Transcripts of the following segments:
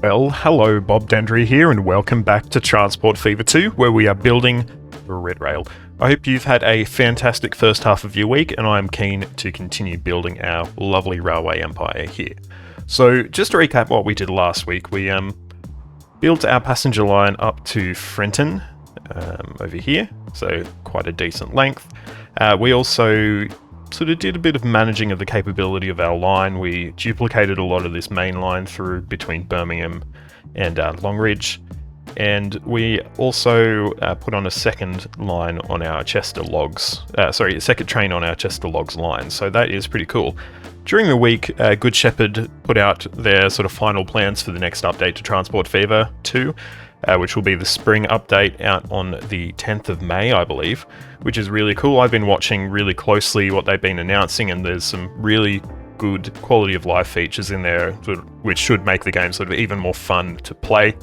Well, hello, Bob Dendry here, and welcome back to Transport Fever 2, where we are building the Red Rail. I hope you've had a fantastic first half of your week, and I'm keen to continue building our lovely railway empire here. So, just to recap what we did last week, we built our passenger line up to Frenton, over here, so quite a decent length. We also sort of did a bit of managing of the capability of our line. We duplicated a lot of this main line through between Birmingham and Longridge, and we also put on a second line on our Chester Logs, a second train on our Chester Logs line, so that is pretty cool. During the week, Good Shepherd put out their sort of final plans for the next update to Transport Fever 2, which will be the spring update out on the 10th of May, I believe, which is really cool. I've been watching really closely what they've been announcing, and there's some really good quality of life features in there, which should make the game sort of even more fun to play.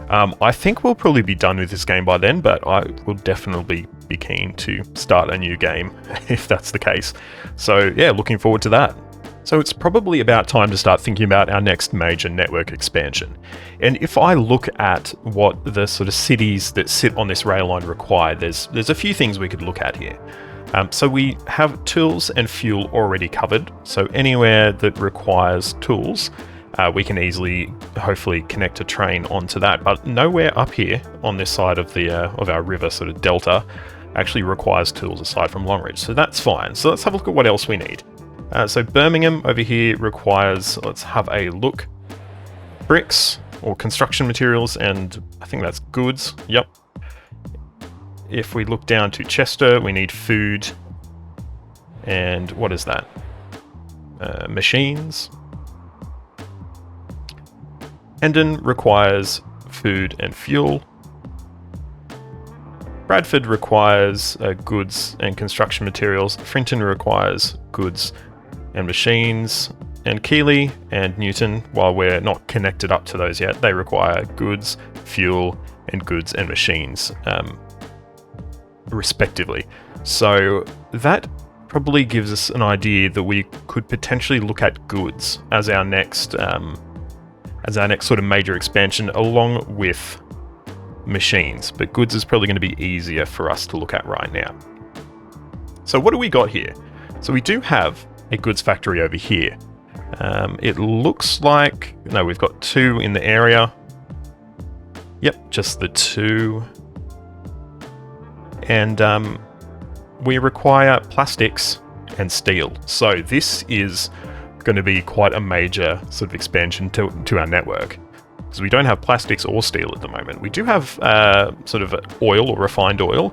I think we'll probably be done with this game by then, but I will definitely be keen to start a new game if that's the case. So yeah, looking forward to that. So it's probably about time to start thinking about our next major network expansion. And if I look at what the sort of cities that sit on this rail line require, there's a few things we could look at here. So we have tools and fuel already covered. So anywhere that requires tools, we can easily, hopefully, connect a train onto that. But nowhere up here on this side of our river sort of delta actually requires tools aside from Longridge. So that's fine. So let's have a look at what else we need. So Birmingham over here requires, let's have a look, bricks or construction materials, and I think that's goods. Yep. If we look down to Chester, we need food, and what is that? Machines. Hendon requires food and fuel. Bradford requires goods and construction materials. Frinton requires goods and machines, and Keighley and Newton, while we're not connected up to those yet, they require goods, fuel, and goods and machines, respectively. So that probably gives us an idea that we could potentially look at goods as our next sort of major expansion, along with machines. But goods is probably going to be easier for us to look at right now. So what do we got here? So we do have a goods factory over here. It looks like, no, we've got two in the area. Yep, just the two. And we require plastics and steel. So this is going to be quite a major sort of expansion to our network, because we don't have plastics or steel at the moment. We do have sort of oil or refined oil,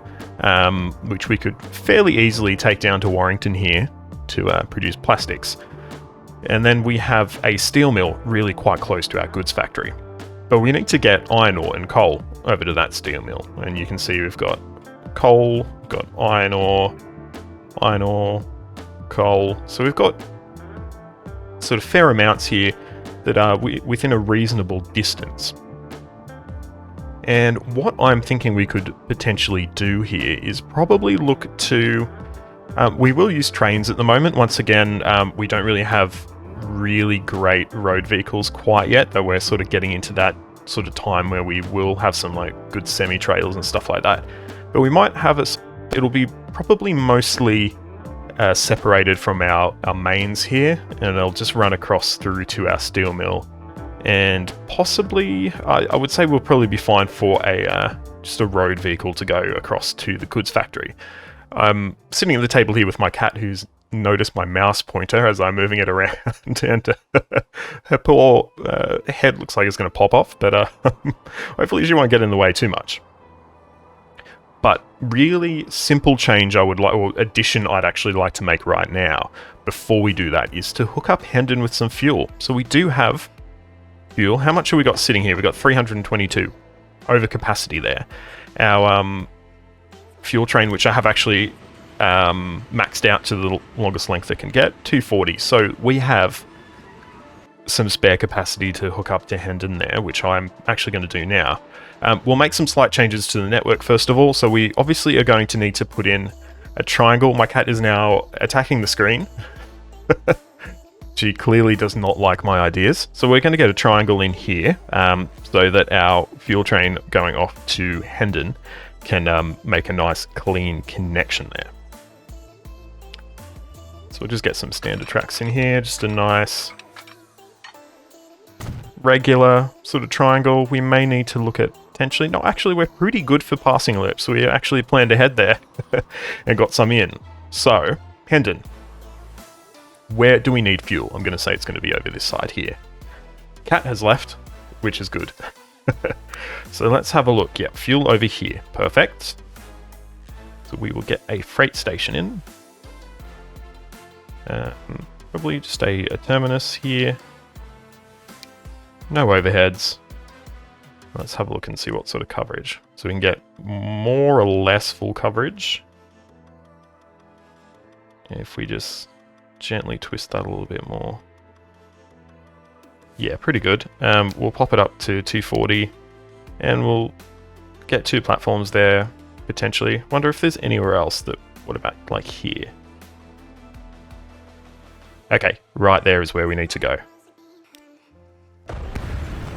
which we could fairly easily take down to Warrington here to produce plastics. And then we have a steel mill really quite close to our goods factory. But we need to get iron ore and coal over to that steel mill. And you can see we've got coal, we've got iron ore, coal. So we've got sort of fair amounts here that are within a reasonable distance. And what I'm thinking we could potentially do here is probably look to... we will use trains at the moment. Once again, we don't really have really great road vehicles quite yet, though we're sort of getting into that sort of time where we will have some like good semi-trails and stuff like that. But we might have it'll be probably mostly separated from our mains here, and it'll just run across through to our steel mill. And possibly, I would say we'll probably be fine for just a road vehicle to go across to the goods factory. I'm sitting at the table here with my cat, who's noticed my mouse pointer as I'm moving it around, and her poor head looks like it's going to pop off, but hopefully she won't get in the way too much. But really simple change I would like, or addition I'd actually like to make right now, before we do that, is to hook up Hendon with some fuel. So we do have fuel. How much have we got sitting here? We've got 322 over capacity there. Our fuel train, which I have actually maxed out to the longest length it can get, 240. So we have some spare capacity to hook up to Hendon there, which I'm actually going to do now. We'll make some slight changes to the network first of all. So we obviously are going to need to put in a triangle. My cat is now attacking the screen. She clearly does not like my ideas. So we're going to get a triangle in here so that our fuel train going off to Hendon can make a nice clean connection there. So we'll just get some standard tracks in here, just a nice regular sort of triangle. We may need to look at potentially, no, actually we're pretty good for passing loops. We actually planned ahead there and got some in. So, Hendon, where do we need fuel? I'm going to say it's going to be over this side here. Cat has left, which is good. So let's have a look. Yep, fuel over here. Perfect. So we will get a freight station in. Probably just a terminus here. No overheads. Let's have a look and see what sort of coverage. So we can get more or less full coverage. If we just gently twist that a little bit more. Yeah, pretty good. We'll pop it up to 240 and we'll get 2 platforms there, potentially. Wonder if there's anywhere else that, what about like here? Okay, right there is where we need to go.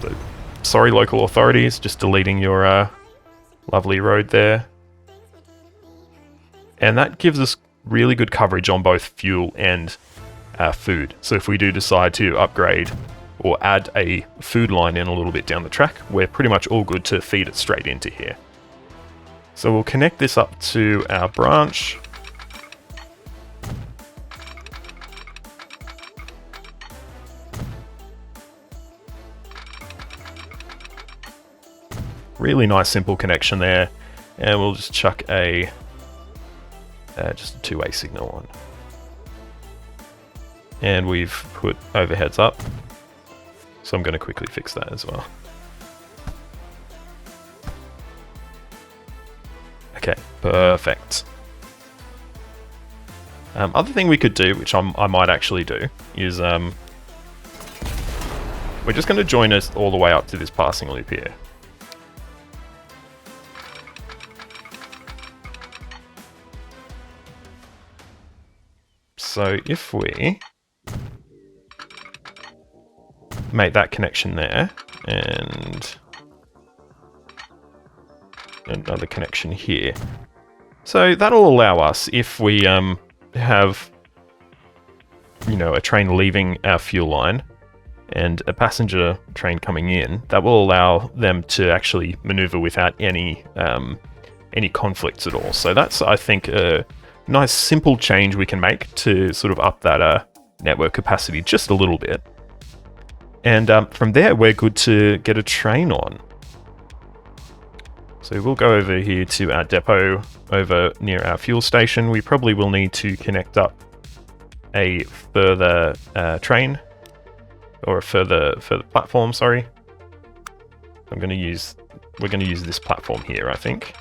So, sorry local authorities, just deleting your lovely road there. And that gives us really good coverage on both fuel and food. So if we do decide to upgrade or add a food line in a little bit down the track, we're pretty much all good to feed it straight into here. So we'll connect this up to our branch. Really nice simple connection there, and we'll just chuck a just a 2-way signal on. And we've put overheads up, so I'm going to quickly fix that as well. Okay, perfect. Other thing we could do, which I might actually do, is we're just going to join us all the way up to this passing loop here. So if we make that connection there, and another connection here. So that'll allow us, if we have, you know, a train leaving our fuel line and a passenger train coming in, that will allow them to actually maneuver without any conflicts at all. So that's, I think, a nice simple change we can make to sort of up that network capacity just a little bit. And from there, we're good to get a train on. So we'll go over here to our depot over near our fuel station. We probably will need to connect up a further train, or a further platform, sorry. we're going to use this platform here, I think.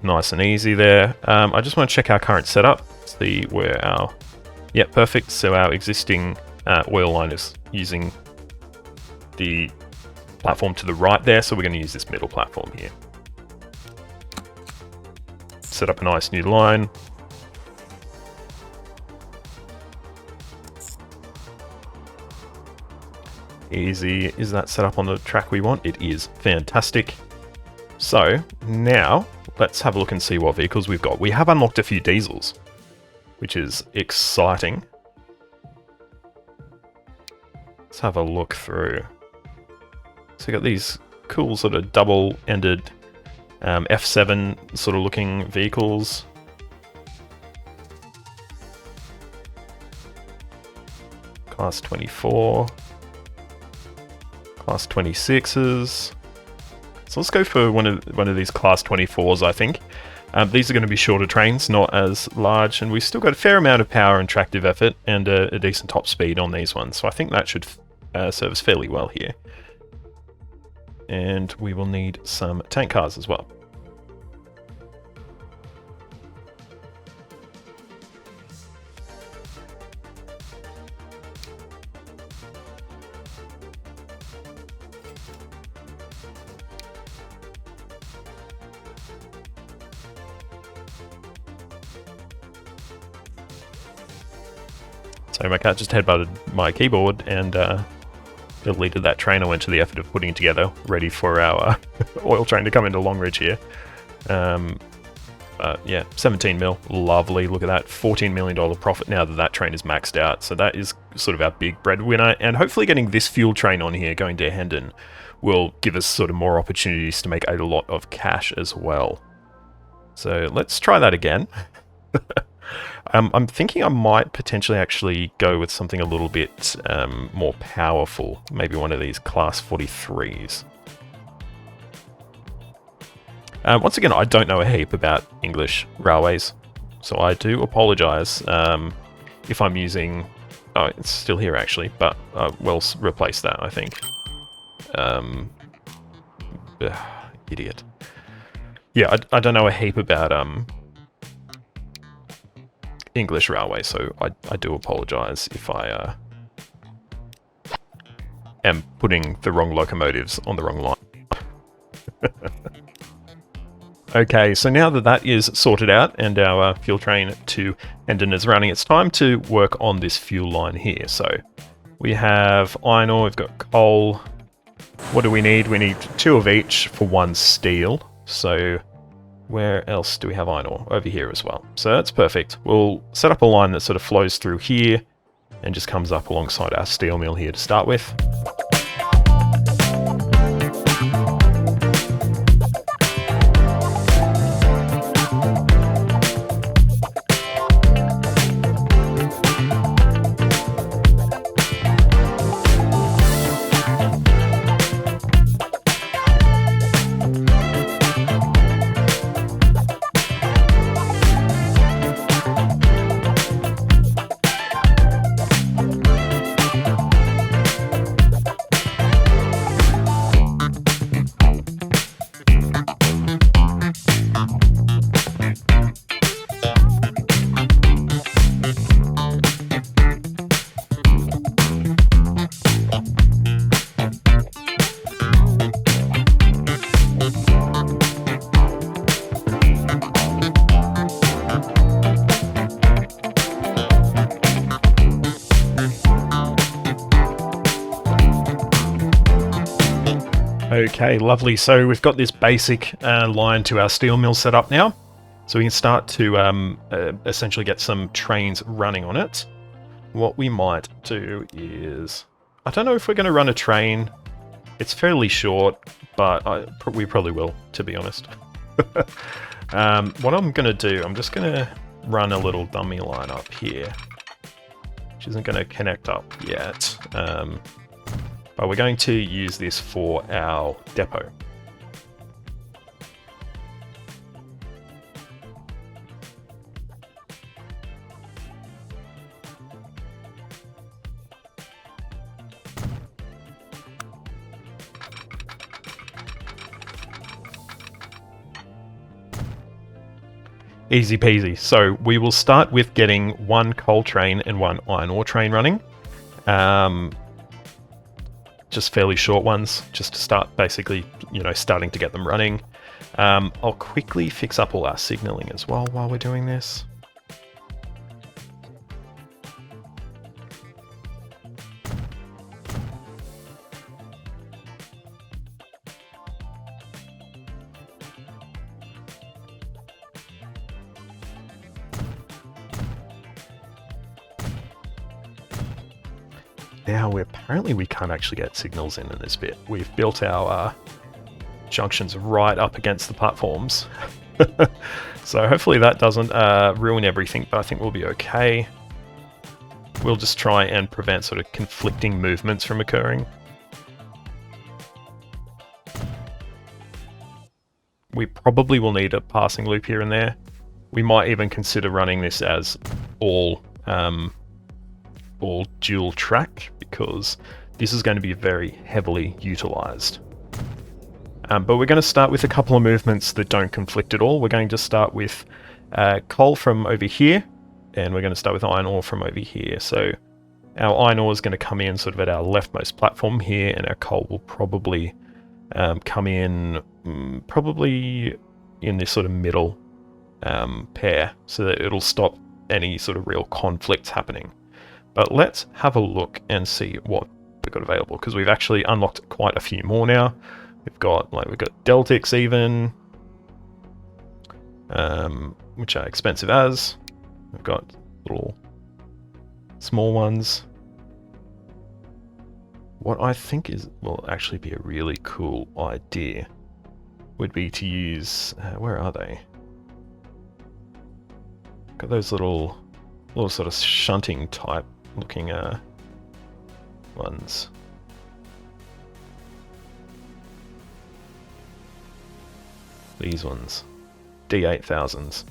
Nice and easy there. I just want to check our current setup, see where our... Yep, perfect. So our existing oil line is using the platform to the right there, so we're going to use this middle platform here. Set up a nice new line. Easy. Is that set up on the track we want? It is. Fantastic. So now let's have a look and see what vehicles we've got. We have unlocked a few diesels, which is exciting. Let's have a look through. So we've got these cool sort of double-ended F7 sort of looking vehicles. Class 24. Class 26s. So let's go for one of these Class 24s, I think. These are going to be shorter trains, not as large, and we've still got a fair amount of power and tractive effort and a decent top speed on these ones. So I think that should serve us fairly well here. And we will need some tank cars as well. So my cat just headbutted my keyboard and deleted that train. I went to the effort of putting it together, ready for our oil train to come into Longridge here. Yeah, 17 mil, lovely. Look at that, $14 million profit now that that train is maxed out. So that is sort of our big breadwinner, and hopefully getting this fuel train on here going to Hendon will give us sort of more opportunities to make a lot of cash as well. So let's try that again. I'm thinking I might potentially actually go with something a little bit more powerful, maybe one of these Class 43s. Once again, I don't know a heap about English railways, so I do apologise if I'm using... Oh, it's still here actually, but we'll replace that, I think. Idiot. Yeah, I don't know a heap about English railways, so I do apologise if I am putting the wrong locomotives on the wrong line. Okay, so now that that is sorted out and our fuel train to Hendon is running, it's time to work on this fuel line here. So we have iron ore, we've got coal. What do we need? We need 2 of each for 1 steel. So where else do we have iron ore? Over here as well. So that's perfect. We'll set up a line that sort of flows through here and just comes up alongside our steel mill here to start with. Okay, lovely. So we've got this basic line to our steel mill set up now. So we can start to essentially get some trains running on it. What we might do is... I don't know if we're going to run a train. It's fairly short, but we probably will, to be honest. What I'm going to do, I'm just going to run a little dummy line up here, which isn't going to connect up yet. But we're going to use this for our depot. Easy peasy. So we will start with getting 1 coal train and 1 iron ore train running. Just fairly short ones, just to start basically, starting to get them running. I'll quickly fix up all our signaling as well while we're doing this. Now, apparently we can't actually get signals in this bit. We've built our junctions right up against the platforms. So hopefully that doesn't ruin everything, but I think we'll be okay. We'll just try and prevent sort of conflicting movements from occurring. We probably will need a passing loop here and there. We might even consider running this as all dual track, because this is going to be very heavily utilized. But we're going to start with a couple of movements that don't conflict at all. We're going to start with coal from over here, and we're going to start with iron ore from over here. So our iron ore is going to come in sort of at our leftmost platform here, and our coal will probably come in probably in this sort of middle pair, so that it'll stop any sort of real conflicts happening. But let's have a look and see what we've got available, because we've actually unlocked quite a few more now. We've got Deltics even, which are expensive as. We've got little small ones. What I think will actually be a really cool idea would be to use, where are they? Got those little sort of shunting type looking ones. These ones, D8000s.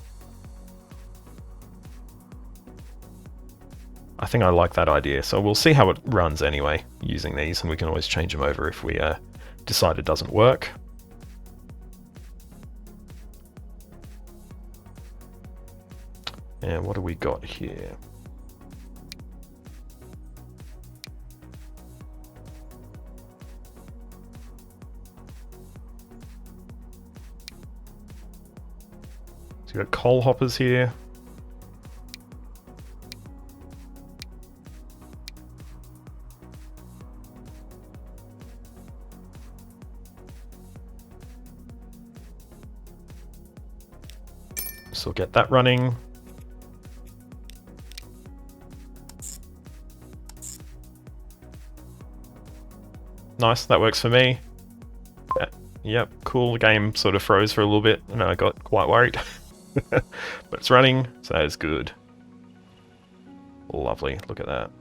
I think I like that idea, so we'll see how it runs anyway, using these, and we can always change them over if we decide it doesn't work. And what do we got here? So we've got coal hoppers here. So we'll get that running. Nice, that works for me. Yep, cool. The game sort of froze for a little bit and I got quite worried. But it's running, so that is good. Lovely, look at that.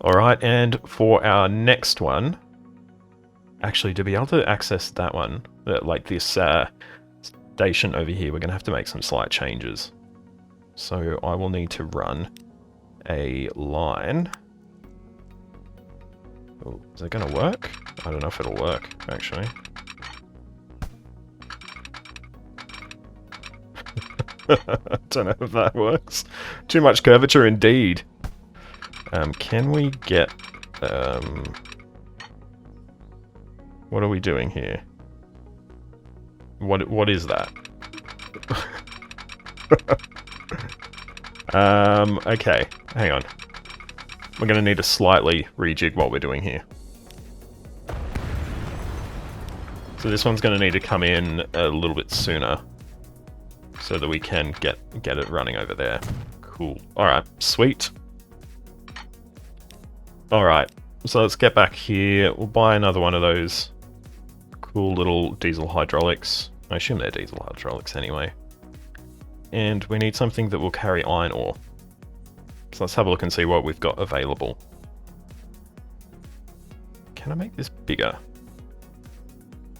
Alright, and for our next one, actually to be able to access that one, like this station over here, we're going to have to make some slight changes. So I will need to run a line. Oh, is it going to work? I don't know if it'll work, actually. I don't know if that works. Too much curvature indeed. Can we get... what are we doing here? What is that? Okay, hang on. We're going to need to slightly rejig what we're doing here. So this one's going to need to come in a little bit sooner so that we can get it running over there. Cool. Alright, sweet. Alright, so let's get back here. We'll buy another one of those cool little diesel hydraulics. I assume they're diesel hydraulics anyway. And we need something that will carry iron ore. So let's have a look and see what we've got available. Can I make this bigger?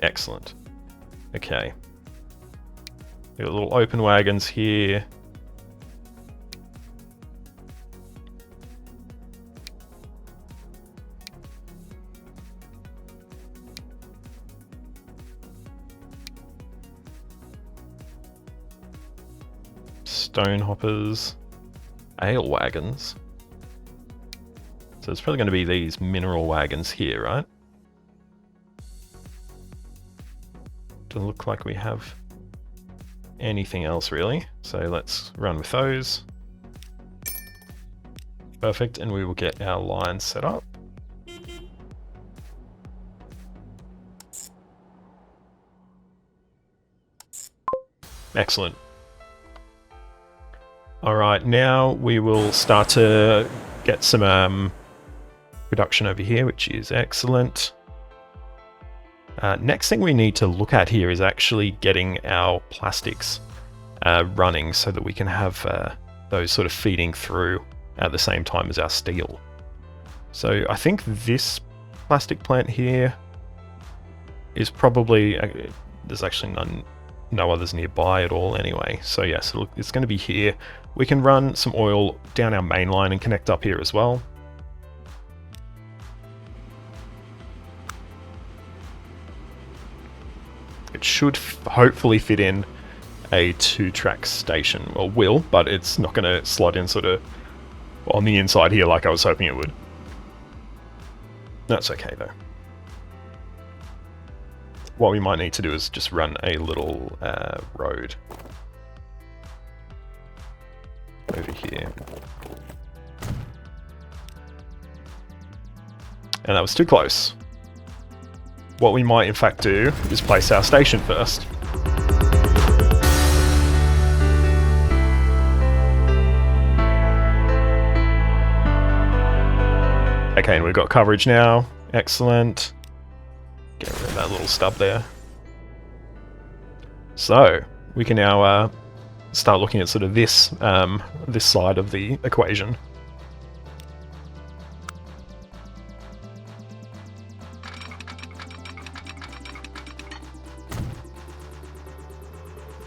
Excellent. Okay. We've got little open wagons here. Stone hoppers, ale wagons. So it's probably going to be these mineral wagons here, right? Doesn't look like we have anything else really. So let's run with those. Perfect, and we will get our line set up. Excellent. Alright, now we will start to get some production over here, which is excellent. Next thing we need to look at here is actually getting our plastics running so that we can have those sort of feeding through at the same time as our steel. So I think this plastic plant here is probably... there's actually no others nearby at all anyway. So yes, it's going to be here. We can run some oil down our main line and connect up here as well. It should hopefully fit in a 2-track station. Well, will, but it's not going to slot in sort of on the inside here like I was hoping it would. That's okay though. what we might need to do is just run a little road over here. And that was too close. What we might in fact do is place our station first. Okay, and we've got coverage now. Excellent. Get rid of that little stub there. So, we can now start looking at sort of this, this side of the equation.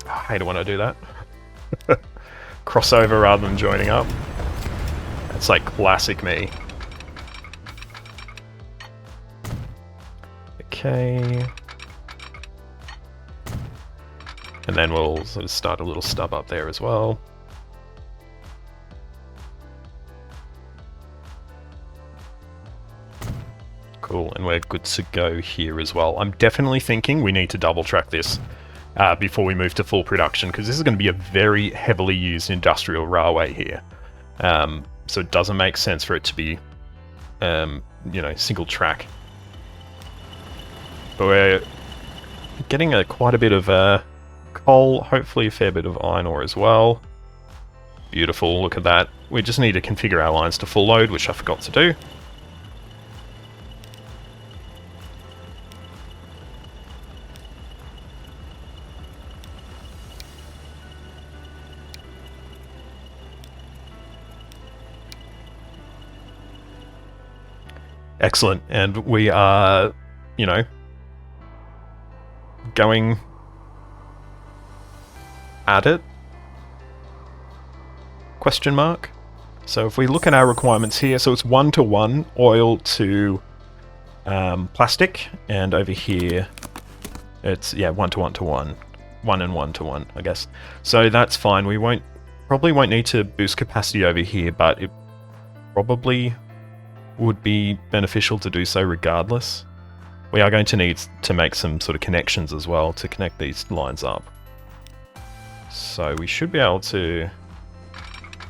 I hate it when I do that. Crossover rather than joining up. That's like classic me. Okay. And then we'll sort of start a little stub up there as well. Cool, and we're good to go here as well. I'm definitely thinking we need to double track this before we move to full production, because this is going to be a very heavily used industrial railway here. So it doesn't make sense for it to be, you know, single track. But we're getting quite a bit of coal, hopefully a fair bit of iron ore as well. Beautiful, look at that. We just need to configure our lines to full load, which I forgot to do. Excellent, and we are, you know, going at it? Question mark. So if we look at our requirements here, so it's 1-to-1 oil to plastic, and over here it's 1-to-1-to-1, 1 and 1-to-1, I guess. So that's fine. We probably won't need to boost capacity over here, but it probably would be beneficial to do so regardless. We are going to need to make some sort of connections as well to connect these lines up. So we should be able to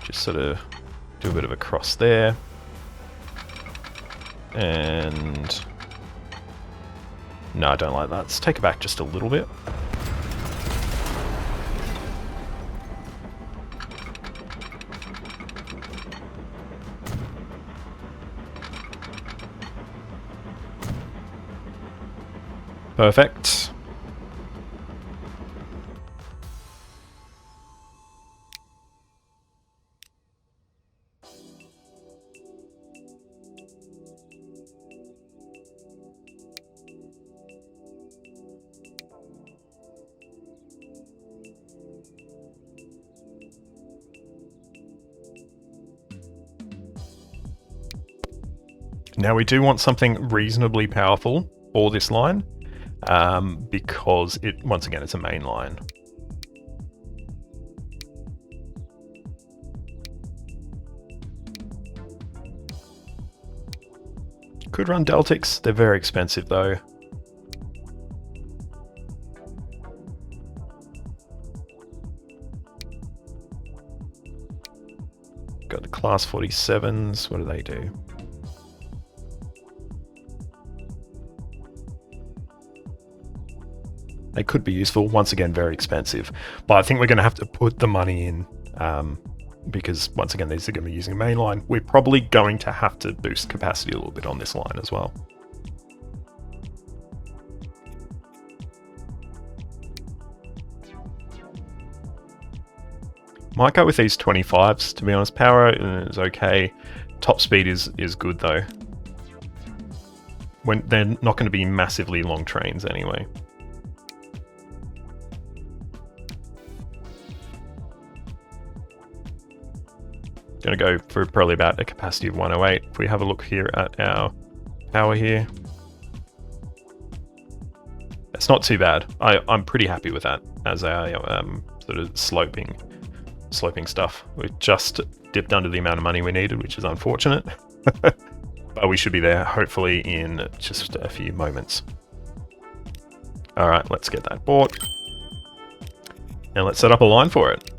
just sort of do a bit of a cross there. And no, I don't like that. Let's take it back just a little bit. Perfect. Now we do want something reasonably powerful for this line. Because it, once again, it's a main line. Could run Deltics, they're very expensive though. Got the Class 47s, what do they do? They could be useful, once again very expensive, but I think we're going to have to put the money in because once again these are going to be using a main line. We're probably going to have to boost capacity a little bit on this line as well. Might go with these 25s, to be honest. Power is okay. Top speed is good though. When they're not going to be massively long trains anyway. Going to go for probably about a capacity of 108. If we have a look here at our power here, it's not too bad. I'm pretty happy with that as our sort of sloping stuff. We've just dipped under the amount of money we needed, which is unfortunate. But we should be there hopefully in just a few moments. All right, let's get that bought. And let's set up a line for it.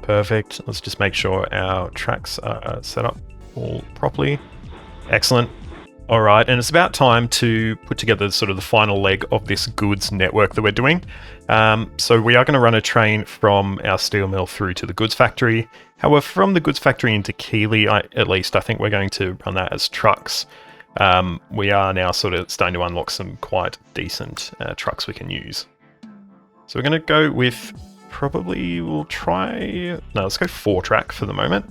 Perfect. Let's just make sure our tracks are set up all properly. Excellent. All right, and it's about time to put together sort of the final leg of this goods network that we're doing. So we are going to run a train from our steel mill through to the goods factory. However, from the goods factory into Keighley, at least, I think we're going to run that as trucks. We are now sort of starting to unlock some quite decent trucks we can use. So we're going to go with probably, let's go 4-track for the moment.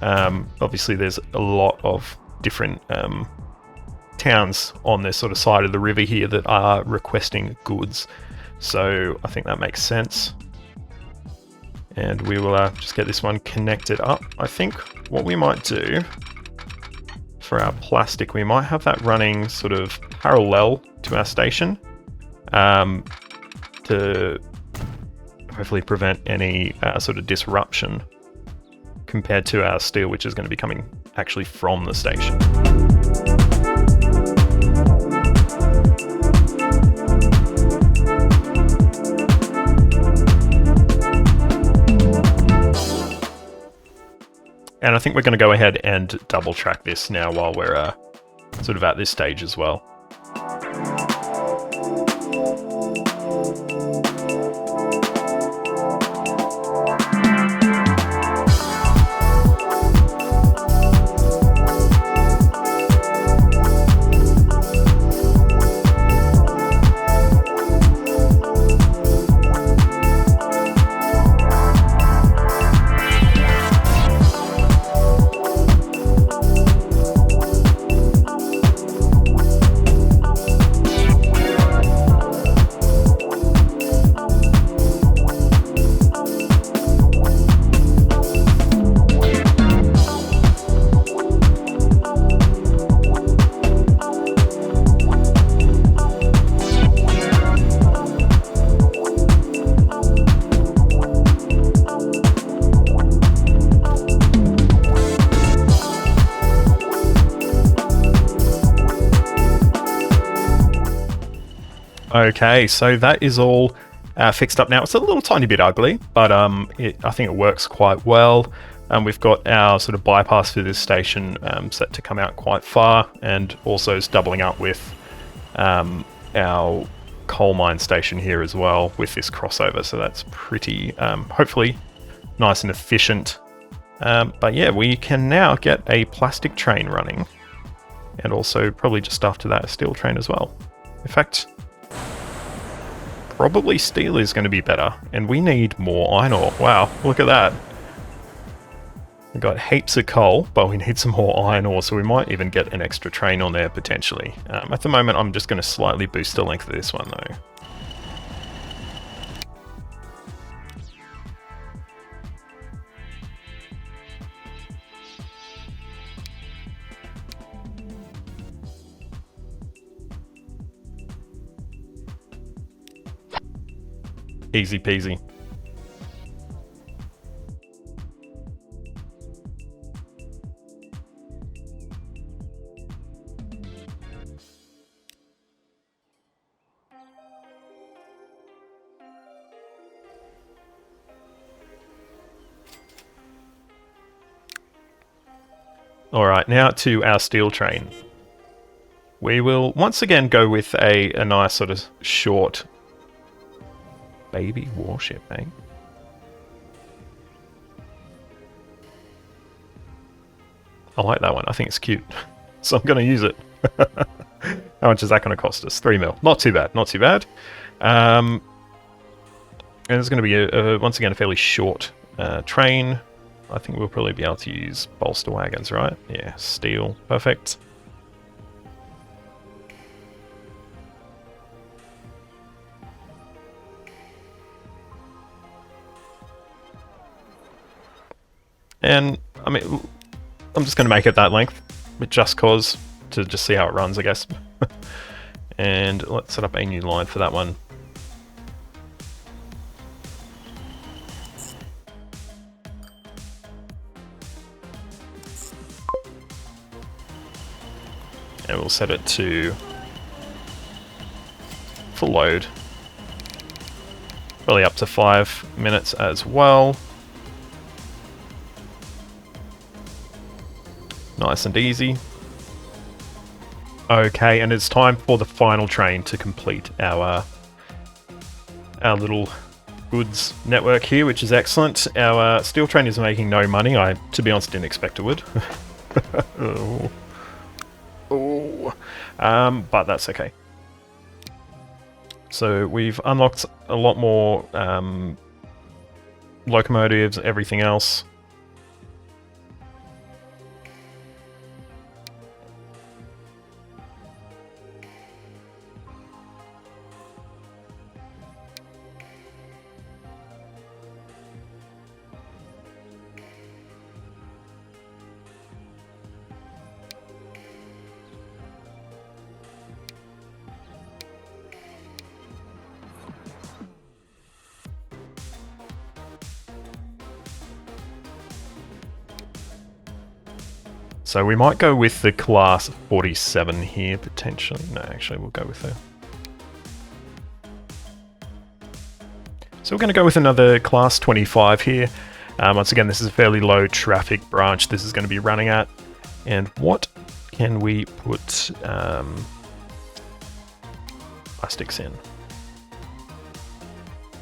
Obviously, there's a lot of different towns on this sort of side of the river here that are requesting goods, so I think that makes sense. And we will just get this one connected up. I think what we might do for our plastic, we might have that running sort of parallel to our station to hopefully prevent any sort of disruption compared to our steel, which is going to be coming actually from the station. And I think we're going to go ahead and double track this now while we're sort of at this stage as well. Okay, so that is all fixed up now. It's a little tiny bit ugly, but I think it works quite well. We've got our sort of bypass for this station set to come out quite far, and also is doubling up with our coal mine station here as well with this crossover. So that's pretty, hopefully, nice and efficient. But yeah, we can now get a plastic train running, and also probably just after that a steel train as well. In fact, probably steel is going to be better, and we need more iron ore. Wow, look at that. We've got heaps of coal, but we need some more iron ore, so we might even get an extra train on there potentially. At the moment, I'm just going to slightly boost the length of this one though. Easy peasy. Alright, now to our steel train. We will once again go with a nice sort of short baby warship, eh? I like that one. I think it's cute. So I'm going to use it. How much is that going to cost us? 3 mil. Not too bad. Not too bad. And it's going to be, once again, a fairly short train. I think we'll probably be able to use bolster wagons, right? Yeah, steel. Perfect. And, I mean, I'm just going to make it that length, but just cause, to just see how it runs, I guess. And let's set up a new line for that one. And we'll set it to full load. Probably up to 5 minutes as well. Nice and easy. Okay, and it's time for the final train to complete our little goods network here, which is excellent. Our steel train is making no money. I, to be honest, didn't expect it would. But that's okay. So we've unlocked a lot more locomotives, everything else. So we might go with the class 47 here, potentially. No, actually, we'll go with the... So we're going to go with another class 25 here. Once again, this is a fairly low traffic branch this is going to be running at. And what can we put plastics in?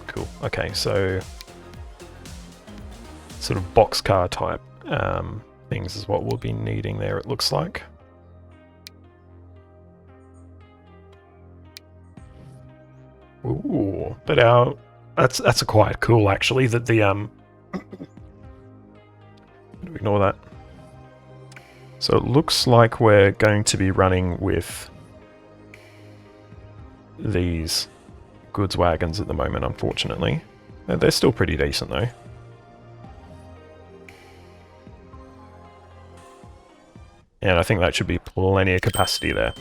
Cool. Okay, so sort of boxcar type things is what we'll be needing there, it looks like. Ooh, but that's quite cool actually, that the ignore that. So it looks like we're going to be running with these goods wagons at the moment, unfortunately. They're still pretty decent though. And I think that should be plenty of capacity there.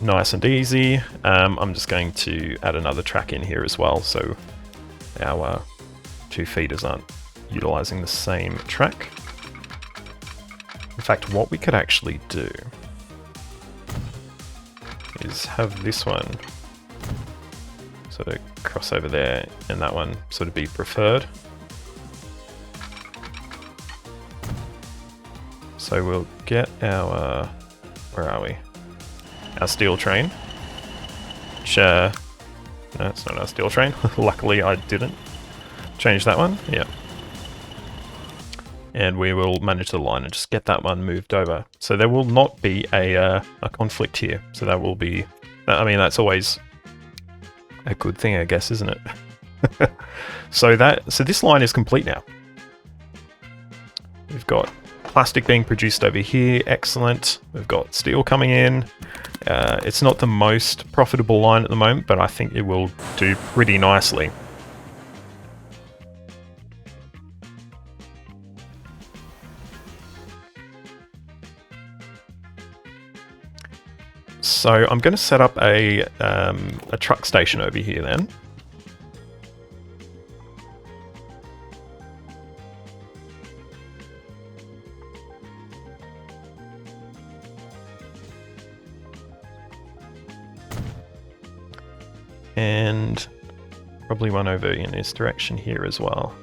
Nice and easy. I'm just going to add another track in here as well, so our two feeders aren't utilizing the same track. In fact, what we could actually do is have this one sort of cross over there and that one sort of be preferred. So we'll get our, where are we? Our steel train. Which, no, it's not our steel train. Luckily I didn't change that one. Yeah. And we will manage the line and just get that one moved over. So there will not be a conflict here. So that will be, I mean, that's always a good thing, I guess, isn't it? So this line is complete now. We've got plastic being produced over here, excellent. We've got steel coming in. It's not the most profitable line at the moment, but I think it will do pretty nicely. So I'm going to set up a truck station over here then. And probably one over in this direction here as well.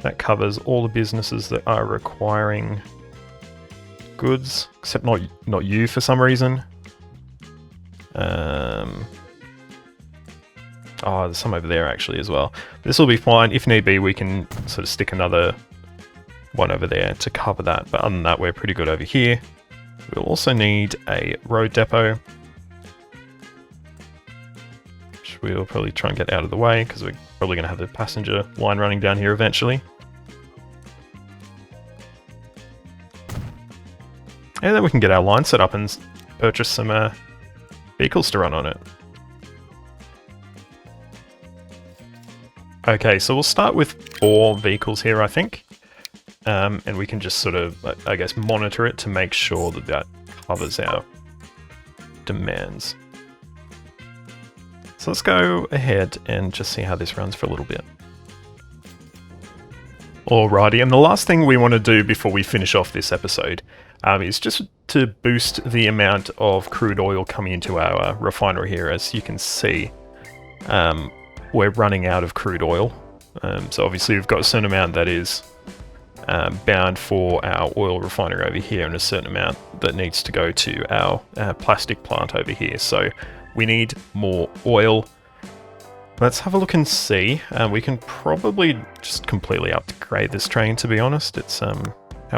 That covers all the businesses that are requiring goods, except not you for some reason. Oh, there's some over there actually as well. This will be fine. If need be, we can sort of stick another one over there to cover that. But other than that, we're pretty good over here. We'll also need a road depot, which we'll probably try and get out of the way because we're probably going to have the passenger line running down here eventually. And then we can get our line set up and purchase some vehicles to run on it. Okay, so we'll start with 4 vehicles here, I think. And we can just sort of, I guess, monitor it to make sure that that covers our demands. So let's go ahead and just see how this runs for a little bit. Alrighty, and the last thing we want to do before we finish off this episode is just to boost the amount of crude oil coming into our refinery here. As you can see, we're running out of crude oil. So obviously we've got a certain amount that is bound for our oil refinery over here, and a certain amount that needs to go to our plastic plant over here. So we need more oil. Let's have a look and see. We can probably just completely upgrade this train, to be honest. It's, how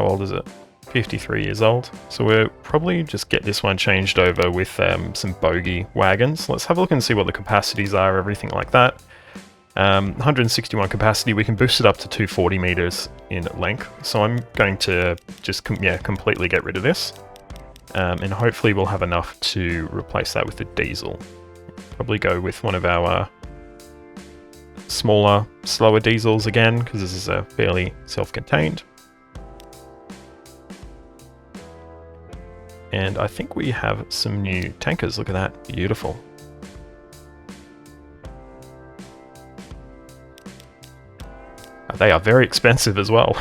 old is it? 53 years old. So we'll probably just get this one changed over with some bogie wagons. Let's have a look and see what the capacities are, everything like that. 161 capacity, we can boost it up to 240 meters in length. So I'm going to just completely get rid of this. And hopefully we'll have enough to replace that with the diesel. Probably go with one of our smaller, slower diesels again, because this is fairly self-contained. And I think we have some new tankers. Look at that, beautiful. They are very expensive as well.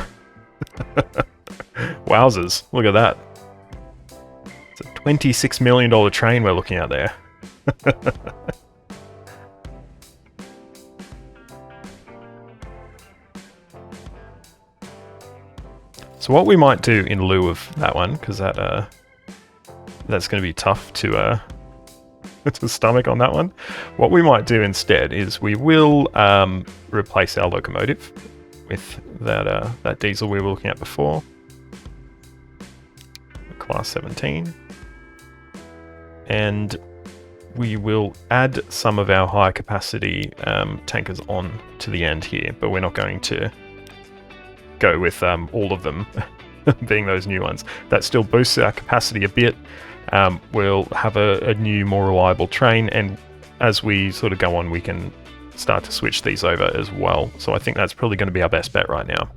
Wowzers, look at that. It's a $26 million train we're looking at there. So what we might do in lieu of that one, because that's going to be tough to stomach on that one. What we might do instead is we will replace our locomotive with that diesel we were looking at before, class 17, and we will add some of our high capacity tankers on to the end here, but we're not going to go with all of them being those new ones. That still boosts our capacity a bit. We'll have a new, more reliable train, and as we sort of go on, we can start to switch these over as well. So I think that's probably going to be our best bet right now.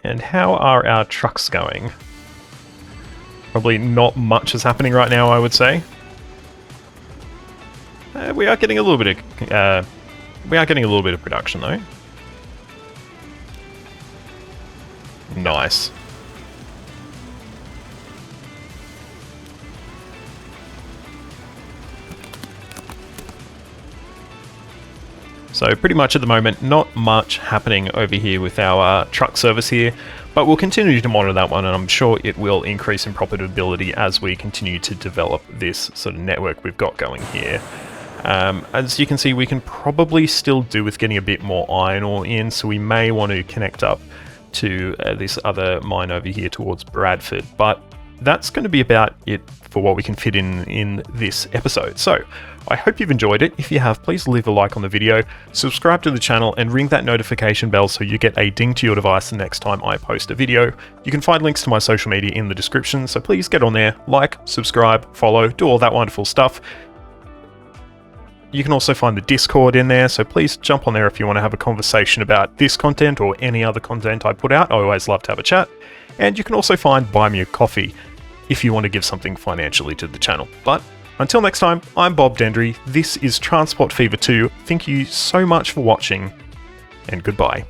And how are our trucks going? Probably not much is happening right now, I would say. We are getting a little bit of production though. Nice. So pretty much at the moment, not much happening over here with our truck service here, but we'll continue to monitor that one, and I'm sure it will increase in profitability as we continue to develop this sort of network we've got going here. As you can see, we can probably still do with getting a bit more iron ore in, so we may want to connect up to this other mine over here towards Bradford, but that's going to be about it for what we can fit in this episode. So I hope you've enjoyed it. If you have, please leave a like on the video, subscribe to the channel, and ring that notification bell so you get a ding to your device the next time I post a video. You can find links to my social media in the description, so please get on there, like, subscribe, follow, do all that wonderful stuff. You can also find the Discord in there, so please jump on there if you want to have a conversation about this content or any other content I put out. I always love to have a chat. And you can also find Buy Me a Coffee if you want to give something financially to the channel. But until next time, I'm Bob Dendry, this is Transport Fever 2, thank you so much for watching, and goodbye.